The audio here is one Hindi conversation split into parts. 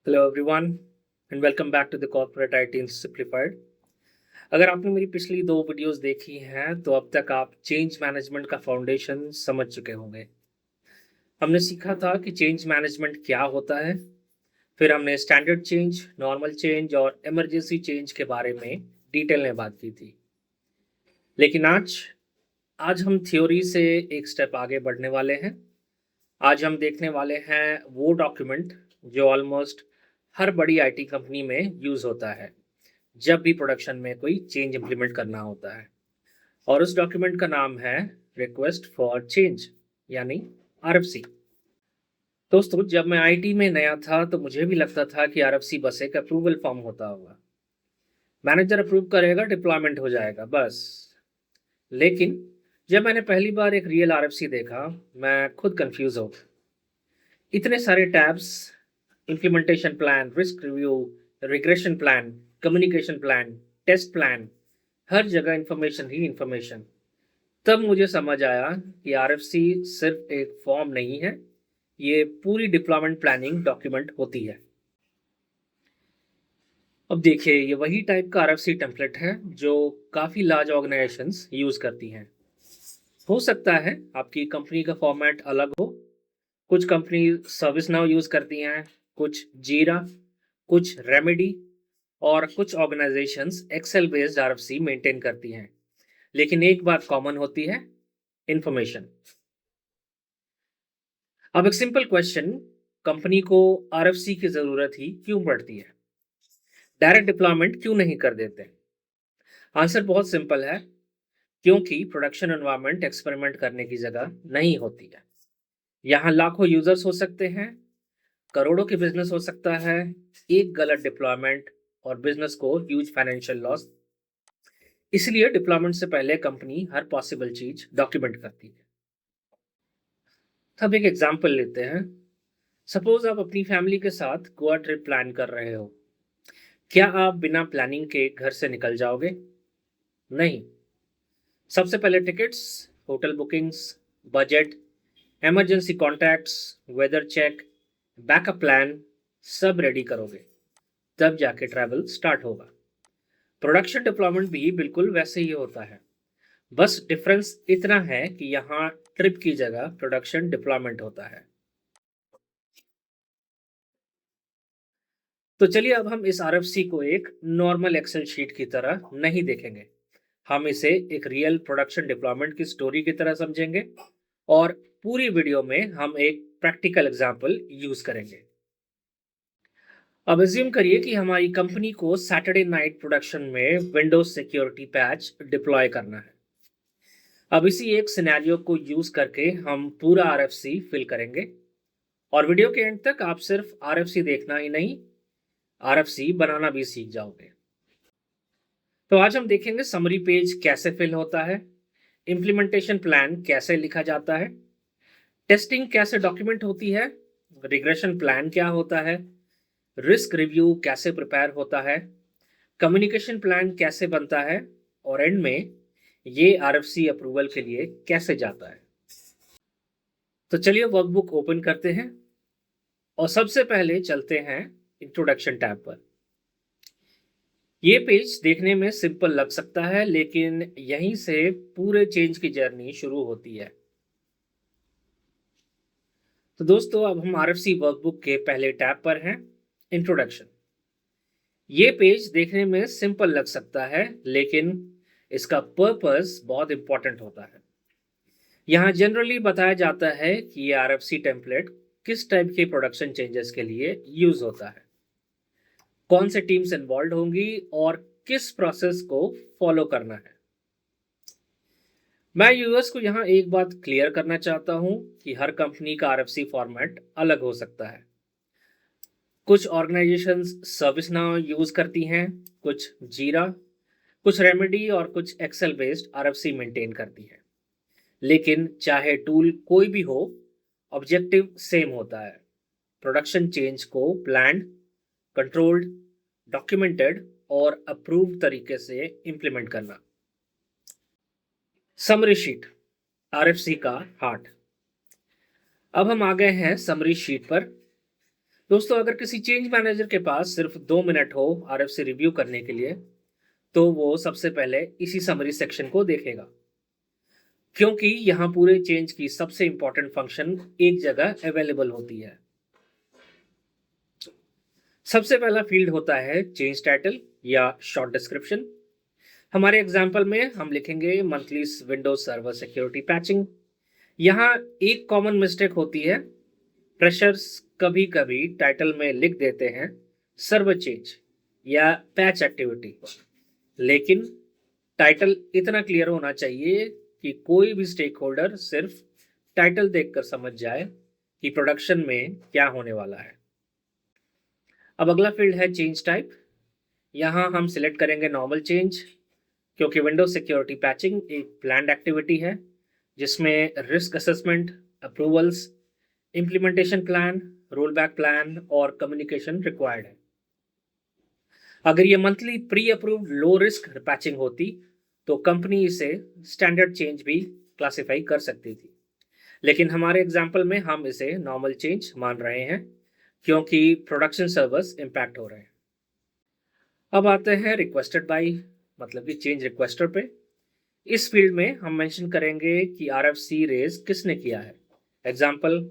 Hello everyone and welcome back to the corporate IT in simplified. अगर आपने मेरी पिछली दो वीडियोस देखी हैं तो अब तक आप चेंज मैनेजमेंट का फाउंडेशन समझ चुके होंगे। हमने सीखा था कि चेंज मैनेजमेंट क्या होता है। फिर हमने स्टैंडर्ड चेंज, नॉर्मल चेंज और इमरजेंसी चेंज के बारे में डिटेल में बात की थी। लेकिन आज आज हम थ्योरी से एक स्टेप आगे बढ़ने वाले हैं। आज हम देखने वाले हैं वो डॉक्यूमेंट जो ऑलमोस्ट हर बड़ी आईटी कंपनी में यूज़ होता है जब भी प्रोडक्शन में कोई चेंज इंप्लीमेंट करना होता है। और उस डॉक्यूमेंट का नाम है रिक्वेस्ट फॉर चेंज, यानी आरएफसी। दोस्तों, जब मैं आईटी में नया था तो मुझे भी लगता था कि आरएफसी बस एक अप्रूवल फॉर्म होता होगा। मैनेजर अप्रूव करेगा, डिप्लॉयमेंट हो जाएगा, बस। लेकिन जब मैंने पहली बार एक रियल आरएफसी देखा, मैं खुद कंफ्यूज हो गया। इतने सारे tabs, implementation plan, risk review, regression plan, communication plan, test plan, हर जगह इंफॉर्मेशन ही इंफॉर्मेशन। तब मुझे समझ आया कि आरएफसी सिर्फ एक फॉर्म नहीं है, ये पूरी डिप्लॉयमेंट प्लानिंग डॉक्यूमेंट होती है। अब देखिए, ये वही टाइप का आरएफसी टेम्पलेट है जो काफ़ी लार्ज ऑर्गेनाइजेशंस यूज़ करती हैं। हो सकता है आपकी कंपनी का फॉर्मेट अलग हो। कुछ कंपनी सर्विस नाउ यूज़ करती हैं, कुछ जीरा, कुछ रेमेडी और कुछ organisations Excel based RFC maintain करती हैं। लेकिन एक बात कॉमन होती है, इंफॉर्मेशन। अब एक सिंपल क्वेश्चन, कंपनी को आरएफसी की ज़रूरत ही क्यों पड़ती है? डायरेक्ट डिप्लॉयमेंट क्यों नहीं कर देते? आंसर बहुत सिंपल है, क्योंकि प्रोडक्शन एनवायरनमेंट एक्सपेरिमेंट करने की जगह नहीं होती है। यहाँ लाखों यूजर्स हो सकते हैं, करोड़ों की बिजनेस हो सकता है। एक गलत डिप्लॉयमेंट और बिजनेस को ह्यूज फाइनेंशियल लॉस। इसलिए डिप्लॉयमेंट से पहले कंपनी हर पॉसिबल चीज डॉक्यूमेंट करती है। अब एक एग्जांपल लेते हैं। सपोज आप अपनी फैमिली के साथ गोवा ट्रिप प्लान कर रहे हो। क्या आप बिना प्लानिंग के घर से निकल जाओगे? नहीं। सबसे पहले tickets, hotel bookings, budget, emergency contacts, weather check, backup plan, सब रेडी करोगे, तब जाके ट्रैवल स्टार्ट होगा। प्रोडक्शन डिप्लॉयमेंट भी बिल्कुल वैसे ही होता है। बस डिफरेंस इतना है कि यहाँ ट्रिप की जगह प्रोडक्शन डिप्लॉयमेंट होता है। तो चलिए, अब हम इस आरएफसी को एक नॉर्मल एक्सेल शीट की तरह नहीं देखेंगे। हम इसे एक रियल प्रोडक्शन डिप्लॉयमेंट की स्टोरी की तरह समझेंगे। और पूरी वीडियो में हम एक प्रैक्टिकल एग्जांपल यूज करेंगे। अब एज्यूम करिए कि हमारी कंपनी को सैटरडे नाइट प्रोडक्शन में विंडोज सिक्योरिटी पैच डिप्लॉय करना है। अब इसी एक सिनेरियो को यूज करके हम पूरा आरएफसी फिल करेंगे। और वीडियो के एंड तक आप सिर्फ आरएफसी देखना ही नहीं, आरएफसी बनाना भी सीख जाओगे। तो आज हम देखेंगे समरी पेज कैसे फिल होता है, इम्प्लीमेंटेशन प्लान कैसे लिखा जाता है, टेस्टिंग कैसे डॉक्यूमेंट होती है, रिग्रेशन प्लान क्या होता है, रिस्क रिव्यू कैसे प्रिपेयर होता है, कम्युनिकेशन प्लान कैसे बनता है, और एंड में ये आरएफसी अप्रूवल के लिए कैसे जाता है। तो चलिए वर्कबुक ओपन करते हैं और सबसे पहले चलते हैं इंट्रोडक्शन टैब पर। ये पेज देखने में सिंपल लग सकता है, लेकिन यहीं से पूरे चेंज की जर्नी शुरू होती है। तो दोस्तों, अब हम आरएफसी वर्कबुक के पहले टैब पर हैं, इंट्रोडक्शन। ये पेज देखने में सिंपल लग सकता है, लेकिन इसका पर्पस बहुत इंपॉर्टेंट होता है। यहाँ जनरली बताया जाता है कि ये आरएफसी टेम्पलेट किस टाइप के प्रोडक्शन चेंजेस के लिए यूज होता है, कौन से टीम्स इन्वॉल्व होंगी और किस प्रोसेस को फॉलो करना है। मैं यूजर्स को यहाँ एक बात क्लियर करना चाहता हूँ कि हर कंपनी का आरएफसी फॉर्मेट अलग हो सकता है। कुछ ऑर्गेनाइजेशंस सर्विस नाउ यूज करती हैं, कुछ जीरा, कुछ रेमेडी और कुछ एक्सेल बेस्ड आरएफसी मेंटेन करती हैं। लेकिन चाहे टूल कोई भी हो, ऑब्जेक्टिव सेम होता है, प्रोडक्शन चेंज को प्लान्ड, कंट्रोल्ड, डॉक्यूमेंटेड और अप्रूव्ड तरीके से इंप्लीमेंट करना। समरी शीट, आरएफसी का हार्ट। अब हम आ गए हैं समरी शीट पर। दोस्तों, अगर किसी चेंज मैनेजर के पास सिर्फ 2 मिनट हो आरएफसी रिव्यू करने के लिए, तो वो सबसे पहले इसी समरी सेक्शन को देखेगा, क्योंकि यहाँ पूरे चेंज की सबसे इंपॉर्टेंट फंक्शन एक जगह अवेलेबल होती है। सबसे पहला फील्ड होता है चेंज टाइटल या शॉर्ट डिस्क्रिप्शन। हमारे एग्जाम्पल में हम लिखेंगे monthly Windows server security patching. यहाँ एक कॉमन मिस्टेक होती है, फ्रेशर्स कभी कभी टाइटल में लिख देते हैं सर्वर चेंज या पैच एक्टिविटी, लेकिन टाइटल इतना क्लियर होना चाहिए कि कोई भी स्टेक होल्डर सिर्फ टाइटल देखकर समझ जाए कि प्रोडक्शन में क्या होने वाला है। अब अगला फील्ड है चेंज टाइप। यहाँ हम सिलेक्ट करेंगे नॉर्मल चेंज, क्योंकि विंडोज सिक्योरिटी पैचिंग एक प्लान्ड एक्टिविटी है जिसमें risk assessment, approvals, implementation plan, roll back plan और कम्युनिकेशन रिक्वायर्ड है। अगर ये monthly pre approved low risk patching होती तो कंपनी इसे स्टैंडर्ड चेंज भी क्लासिफाई कर सकती थी, लेकिन हमारे एग्जाम्पल में हम इसे नॉर्मल चेंज मान रहे हैं क्योंकि प्रोडक्शन सर्वर्स इम्पैक्ट हो रहे हैं। अब आते हैं रिक्वेस्टेड बाई, मतलब कि चेंज रिक्वेस्टर पे। इस फील्ड में हम मेंशन करेंगे कि आरएफसी रेज किसने किया है। एग्जाम्पल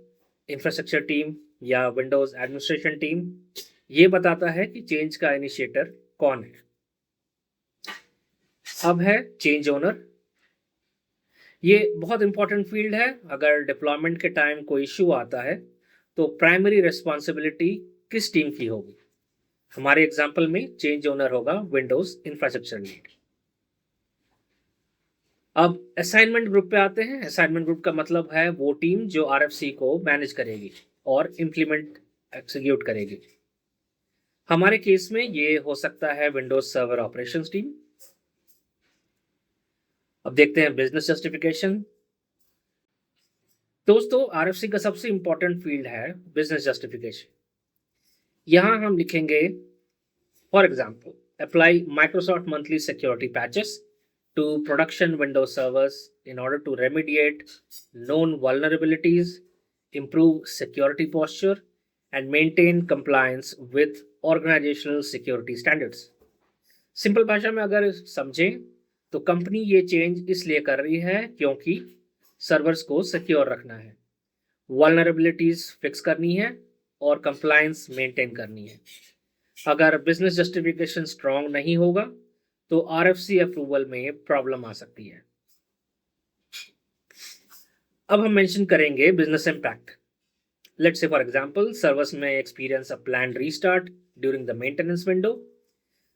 इंफ्रास्ट्रक्चर टीम या विंडोज एडमिनिस्ट्रेशन टीम। ये बताता है कि चेंज का इनिशिएटर कौन है। अब है चेंज ओनर। ये बहुत इंपॉर्टेंट फील्ड है। अगर डिप्लॉयमेंट के टाइम कोई इश्यू आता है तो प्राइमरी रिस्पॉन्सिबिलिटी किस टीम की होगी। हमारे एग्जाम्पल में चेंज ओनर होगा विंडोज इंफ्रास्ट्रक्चर लीड। अब असाइनमेंट ग्रुप पे आते हैं। असाइनमेंट ग्रुप का मतलब है वो टीम जो आरएफसी को मैनेज करेगी और इम्प्लीमेंट एग्जीक्यूट करेगी। हमारे केस में ये हो सकता है विंडोज सर्वर ऑपरेशंस टीम। अब देखते हैं बिजनेस जस्टिफिकेशन। दोस्तों, आरएफसी का सबसे इंपॉर्टेंट फील्ड है बिजनेस जस्टिफिकेशन। यहां हम लिखेंगे for example apply Microsoft monthly security patches to production Windows servers in order to remediate known vulnerabilities, improve security posture, and maintain compliance with organizational security standards. Simple भाषा में अगर समझें तो कंपनी ये चेंज इसलिए कर रही है क्योंकि सर्वर्स को सिक्योर रखना है, वल्नरेबिलिटीज फिक्स करनी है और कंप्लायंस मेंटेन करनी है। अगर बिजनेस जस्टिफिकेशन स्ट्रांग नहीं होगा तो आरएफसी अप्रूवल में प्रॉब्लम आ सकती है। अब हम मेंशन करेंगे business impact. Let's say for example servers may experience a planned restart during the maintenance window.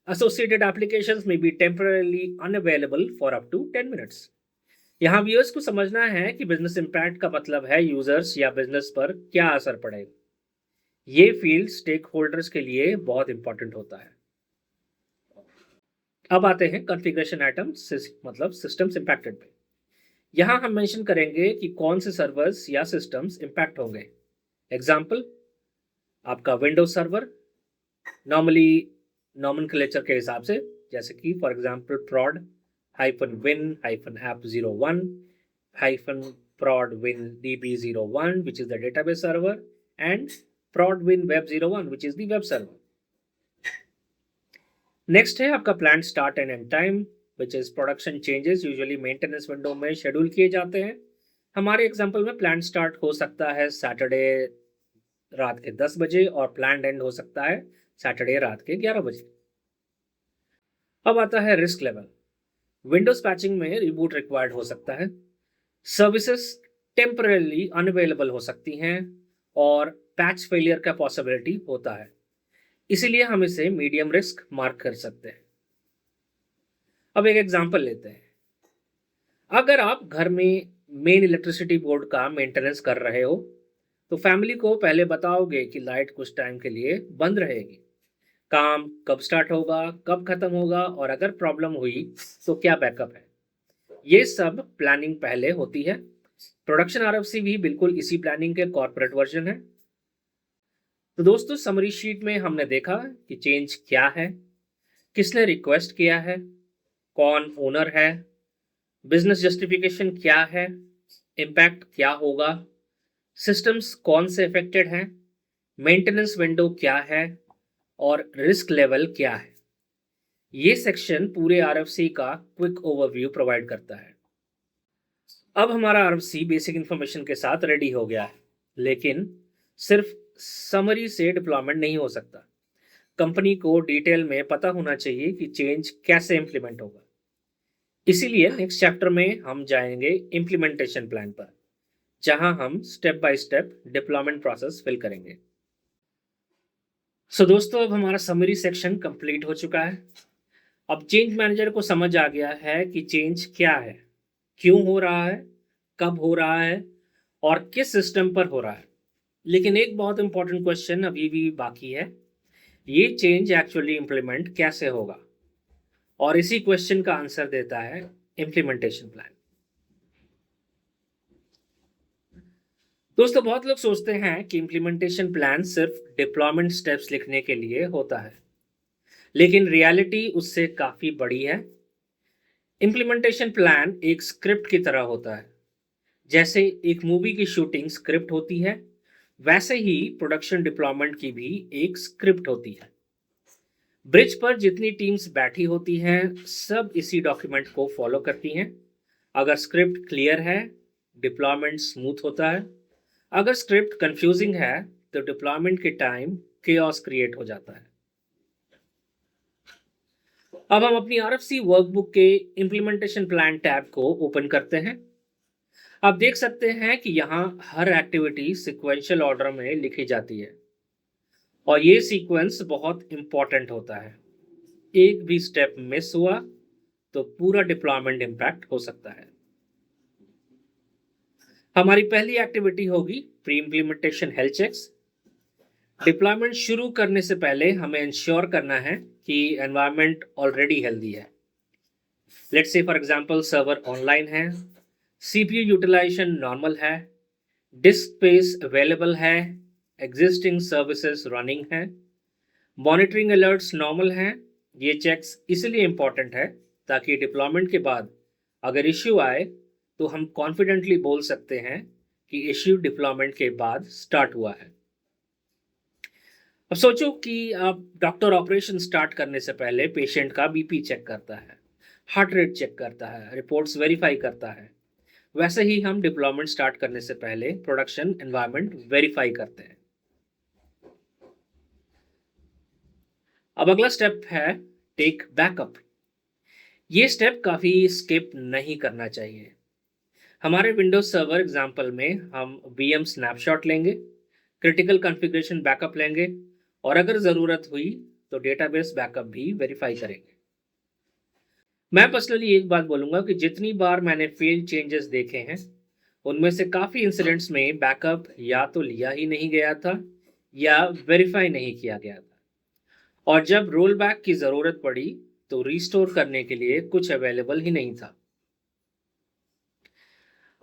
Associated applications may be temporarily unavailable for up to 10 minutes. यहाँ व्यूअर्स को समझना है कि बिजनेस इंपैक्ट का मतलब है यूजर्स या बिजनेस पर क्या असर पड़ेगा। ये फील्ड स्टेक होल्डर्स के लिए बहुत इंपॉर्टेंट होता है। अब आते हैं कॉन्फ़िगरेशन आइटम्स, मतलब सिस्टम्स इंपैक्टेड पे। यहाँ हम मेंशन करेंगे कि कौन से सर्वर्स या सिस्टम्स इंपैक्ट होंगे। एग्जाम्पल आपका विंडोज सर्वर, नॉर्मली नॉमेनक्लेचर के हिसाब से, जैसे कि for example prod -win -app01 -prod win db01 which is the database server and prod win web01 which is the web server. Next है आपका plan start and and time which is production changes usually maintenance window में शेड्यूल किए जाते हैं। हमारे एग्जांपल में प्लान स्टार्ट हो सकता है सैटरडे रात के 10 बजे और प्लान एंड हो सकता है सैटरडे रात के 11 बजे। अब आता है रिस्क लेवल। विंडोज पैचिंग में रिबूट रिक्वायर्ड हो सकता है, सर्विसेज टेम्पररीली अनअवेलेबल हो सकती हैं और पैच फेलियर का पॉसिबिलिटी होता है, इसीलिए हम इसे मीडियम रिस्क मार्क कर सकते हैं। अब एक एग्जांपल लेते हैं। अगर आप घर में मेन इलेक्ट्रिसिटी बोर्ड का मेंटेनेंस कर रहे हो तो फैमिली को पहले बताओगे कि लाइट कुछ टाइम के लिए बंद रहेगी, काम कब स्टार्ट होगा, कब खत्म होगा और अगर प्रॉब्लम हुई तो क्या बैकअप है। ये सब प्लानिंग पहले होती है। प्रोडक्शन आरएफसी भी बिल्कुल इसी प्लानिंग के कॉर्पोरेट वर्जन है। तो दोस्तों, समरी शीट में हमने देखा कि चेंज क्या है, किसने रिक्वेस्ट किया है, कौन ओनर है, बिजनेस जस्टिफिकेशन क्या है, इम्पैक्ट क्या होगा, सिस्टम्स कौन से अफेक्टेड हैं, मेंटेनेंस विंडो क्या है और रिस्क लेवल क्या है। ये सेक्शन पूरे आरएफसी का क्विक ओवरव्यू प्रोवाइड करता है। अब हमारा आरएफसी बेसिक इन्फॉर्मेशन के साथ रेडी हो गया है, लेकिन सिर्फ समरी से डिप्लॉयमेंट नहीं हो सकता। कंपनी को डिटेल में पता होना चाहिए कि चेंज कैसे इंप्लीमेंट होगा। इसीलिए नेक्स्ट चैप्टर में हम जाएंगे इम्प्लीमेंटेशन प्लान पर, जहां हम step by step deployment process fill करेंगे। दोस्तों, अब हमारा समरी सेक्शन कंप्लीट हो चुका है। अब चेंज मैनेजर को समझ आ गया है कि चेंज क्या है, क्यों हो रहा है, कब हो रहा है और किस सिस्टम पर हो रहा है। लेकिन एक बहुत इंपॉर्टेंट क्वेश्चन अभी भी बाकी है, ये चेंज एक्चुअली इंप्लीमेंट कैसे होगा। और इसी क्वेश्चन का आंसर देता है इंप्लीमेंटेशन प्लान। दोस्तों, बहुत लोग सोचते हैं कि इंप्लीमेंटेशन प्लान सिर्फ डिप्लॉयमेंट स्टेप्स लिखने के लिए होता है, लेकिन रियलिटी उससे काफी बड़ी है। इंप्लीमेंटेशन प्लान एक स्क्रिप्ट की तरह होता है। जैसे एक मूवी की शूटिंग स्क्रिप्ट होती है, वैसे ही प्रोडक्शन डिप्लॉयमेंट की भी एक स्क्रिप्ट होती है। ब्रिज पर जितनी टीम्स बैठी होती हैं, सब इसी डॉक्यूमेंट को फॉलो करती हैं। अगर स्क्रिप्ट क्लियर है, डिप्लॉयमेंट स्मूथ होता है। अगर स्क्रिप्ट कंफ्यूजिंग है, तो डिप्लॉयमेंट के टाइम केओस क्रिएट हो जाता है। अब हम अपनी आरएफसी वर्कबुक के इंप्लीमेंटेशन प्लान टैब को ओपन करते हैं। आप देख सकते हैं कि यहाँ हर एक्टिविटी सिक्वेंशियल ऑर्डर में लिखी जाती है और ये सीक्वेंस बहुत इंपॉर्टेंट होता है। एक भी स्टेप मिस हुआ तो पूरा डिप्लॉयमेंट इम्पैक्ट हो सकता है। हमारी पहली एक्टिविटी होगी pre implementation health checks. Deployment शुरू करने से पहले हमें इंश्योर करना है कि एनवायरनमेंट ऑलरेडी हेल्दी है। Let's say for example server online है, सीपीयू यूटिलाइजेशन नॉर्मल है, डिस्क स्पेस अवेलेबल है, एग्जिस्टिंग सर्विसेज रनिंग है, मॉनिटरिंग अलर्ट्स नॉर्मल हैं। ये चेक्स इसलिए इंपॉर्टेंट है ताकि डिप्लॉयमेंट के बाद अगर इश्यू आए तो हम कॉन्फिडेंटली बोल सकते हैं कि इश्यू डिप्लॉयमेंट के बाद स्टार्ट हुआ है। अब सोचो कि आप डॉक्टर ऑपरेशन स्टार्ट करने से पहले पेशेंट का बीपी चेक करता है, हार्ट रेट चेक करता है, रिपोर्ट्स वेरीफाई करता है। वैसे ही हम डिप्लॉयमेंट स्टार्ट करने से पहले प्रोडक्शन एनवायरनमेंट वेरीफाई करते हैं। अब अगला स्टेप है टेक बैकअप। ये स्टेप काफ़ी स्किप नहीं करना चाहिए। हमारे विंडोज सर्वर एग्जाम्पल में हम वीएम स्नैपशॉट लेंगे, क्रिटिकल कॉन्फ़िगरेशन बैकअप लेंगे और अगर ज़रूरत हुई तो डेटाबेस बैकअप भी वेरीफाई करेंगे। मैं पर्सनली एक बात बोलूँगा कि जितनी बार मैंने फेल्ड चेंजेस देखे हैं, उनमें से काफ़ी इंसिडेंट्स में बैकअप या तो लिया ही नहीं गया था या वेरीफाई नहीं किया गया था। और जब रोल बैक की ज़रूरत पड़ी तो रिस्टोर करने के लिए कुछ अवेलेबल ही नहीं था।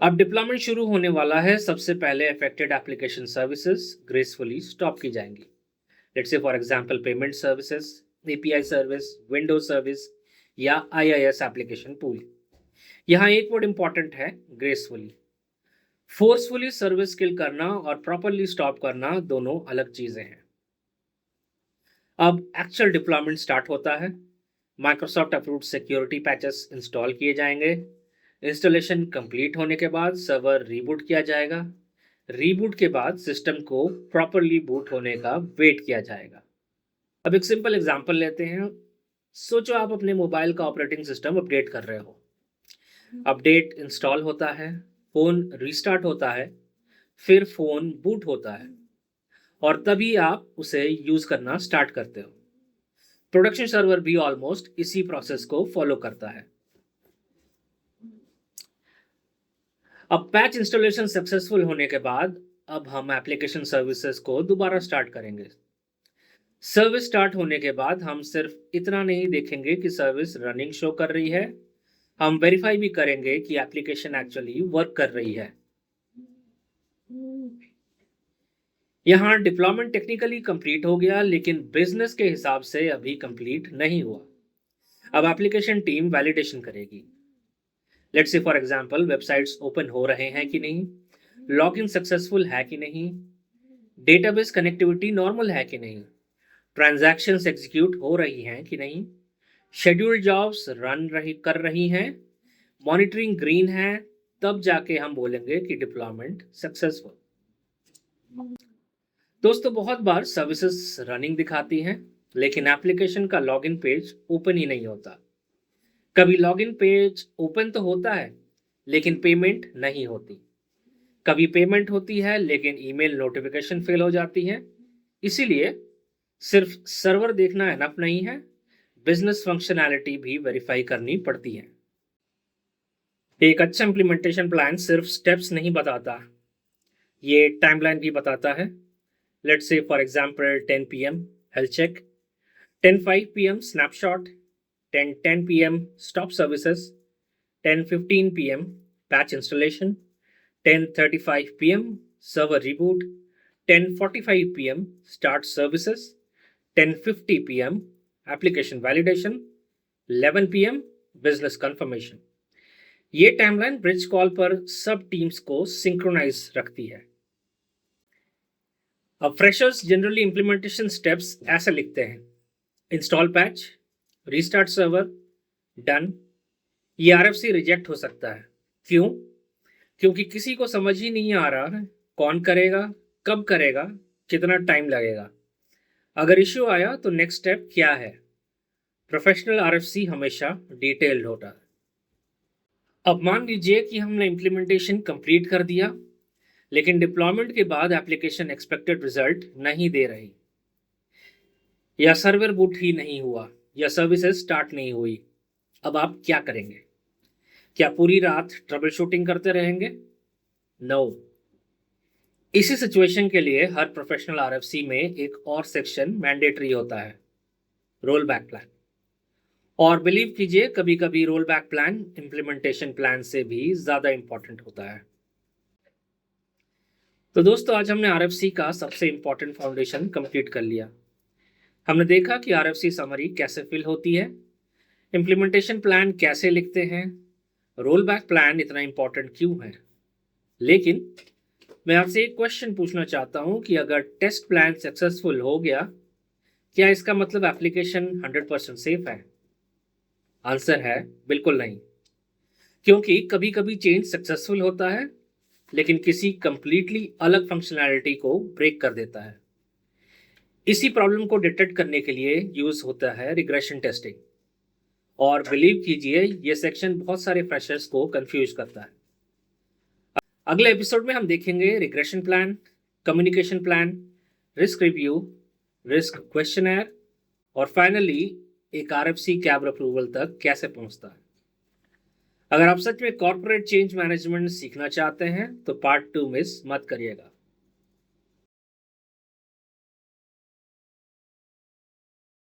अब डिप्लॉयमेंट शुरू होने वाला है, सबसे पहले affected application services gracefully stop की जाएंगी। Let's say for example payment services, API service, Windows service या आईआईएस एप्लीकेशन पूल। यहाँ एक वर्ड इंपॉर्टेंट है, ग्रेसफुली। फोर्सफुली सर्विस किल करना और प्रॉपरली स्टॉप करना दोनों अलग चीजें हैं। अब एक्चुअल डिप्लॉयमेंट स्टार्ट होता है। Microsoft approved security patches install किए जाएंगे। इंस्टॉलेशन कंप्लीट होने के बाद सर्वर रीबूट किया जाएगा। रीबूट के बाद सिस्टम को प्रॉपरली बूट होने का वेट किया जाएगा। अब एक सिंपल एग्जांपल लेते हैं। सोचो आप अपने मोबाइल का ऑपरेटिंग सिस्टम अपडेट कर रहे हो। अपडेट इंस्टॉल होता है, फ़ोन रीस्टार्ट होता है, फिर फ़ोन बूट होता है और तभी आप उसे यूज़ करना स्टार्ट करते हो। प्रोडक्शन सर्वर भी ऑलमोस्ट इसी प्रोसेस को फॉलो करता है। अब पैच इंस्टॉलेशन सक्सेसफुल होने के बाद अब हम एप्लीकेशन सर्विसेज को दोबारा स्टार्ट करेंगे। सर्विस स्टार्ट होने के बाद हम सिर्फ इतना नहीं देखेंगे कि सर्विस रनिंग शो कर रही है, हम वेरीफाई भी करेंगे कि एप्लीकेशन एक्चुअली वर्क कर रही है। यहाँ डिप्लॉयमेंट टेक्निकली कंप्लीट हो गया, लेकिन बिजनेस के हिसाब से अभी कंप्लीट नहीं हुआ। अब एप्लीकेशन टीम वैलिडेशन करेगी। Let's say for example websites open हो रहे हैं कि नहीं, लॉगिन सक्सेसफुल है कि नहीं, डेटाबेस कनेक्टिविटी नॉर्मल है कि नहीं, ट्रांजैक्शंस एग्जीक्यूट हो रही हैं कि नहीं, शेड्यूल्ड जॉब्स कर रही हैं, मॉनिटरिंग ग्रीन है, तब जाके हम बोलेंगे कि डिप्लॉयमेंट सक्सेसफुल। दोस्तों, बहुत बार सर्विसेज रनिंग दिखाती हैं, लेकिन एप्लीकेशन का लॉगिन पेज ओपन ही नहीं होता। कभी लॉगिन पेज ओपन तो होता है, लेकिन पेमेंट नहीं होती। कभी पेमेंट होती है, लेकिन ईमेल नोटिफिकेशन फेल हो जाती है। इसीलिए सिर्फ सर्वर देखना इनफ नहीं है, बिजनेस फंक्शनैलिटी भी वेरीफाई करनी पड़ती है। एक अच्छा इंप्लीमेंटेशन प्लान सिर्फ स्टेप्स नहीं बताता, ये टाइमलाइन भी बताता है। Let's say for example 10 PM health check, 10:05 PM snapshot, 10:10 PM stop services, 10:15 PM patch installation, 10:35 PM server reboot, 10:45 PM start services, 10:50 PM application validation, 11 PM business confirmation. ये टाइमलाइन ब्रिज कॉल पर सब टीम्स को सिंक्रोनाइज रखती है। अब फ्रेशर्स जनरली इंप्लीमेंटेशन स्टेप्स ऐसे लिखते हैं: install patch, restart server, done. ये आरएफसी रिजेक्ट हो सकता है। क्यों? क्योंकि किसी को समझ ही नहीं आ रहा है कौन करेगा, कब करेगा, कितना टाइम लगेगा। अगर इश्यू आया तो नेक्स्ट स्टेप क्या है? प्रोफेशनल आरएफसी हमेशा डिटेल्ड होता है। अब मान लीजिए कि हमने इम्प्लीमेंटेशन कंप्लीट कर दिया, लेकिन डिप्लॉयमेंट के बाद एप्लीकेशन एक्सपेक्टेड रिजल्ट नहीं दे रही, या सर्वर बूट ही नहीं हुआ, या सर्विसेज स्टार्ट नहीं हुई। अब आप क्या करेंगे? क्या पूरी रात ट्रबल शूटिंग करते रहेंगे? नो। इसी सिचुएशन के लिए हर प्रोफेशनल आरएफसी में एक और सेक्शन मैंडेटरी होता है, रोल बैक प्लान। और बिलीव कीजिए, कभी कभी role back plan implementation plan से भी ज्यादा इंपॉर्टेंट होता है। तो दोस्तों, आज हमने आरएफसी का सबसे इंपॉर्टेंट फाउंडेशन कंप्लीट कर लिया। हमने देखा कि आरएफसी समरी कैसे फिल होती है, इंप्लीमेंटेशन प्लान कैसे लिखते हैं, रोल बैक प्लान इतना इंपॉर्टेंट क्यों है। लेकिन मैं आपसे एक क्वेश्चन पूछना चाहता हूं कि अगर टेस्ट प्लान सक्सेसफुल हो गया, क्या इसका मतलब एप्लीकेशन 100% सेफ है? आंसर है बिल्कुल नहीं। क्योंकि कभी कभी चेंज सक्सेसफुल होता है, लेकिन किसी कंप्लीटली अलग फंक्शनैलिटी को ब्रेक कर देता है। इसी प्रॉब्लम को डिटेक्ट करने के लिए यूज होता है रिग्रेशन टेस्टिंग। और बिलीव कीजिए, ये सेक्शन बहुत सारे फ्रेशर्स को कंफ्यूज करता है। अगले एपिसोड में हम देखेंगे regression plan, communication plan, risk review, risk questionnaire, और फाइनली एक आरएफसी कैब अप्रूवल तक कैसे पहुंचता है। अगर आप सच में कॉर्पोरेट चेंज मैनेजमेंट सीखना चाहते हैं तो पार्ट 2 मिस मत करिएगा।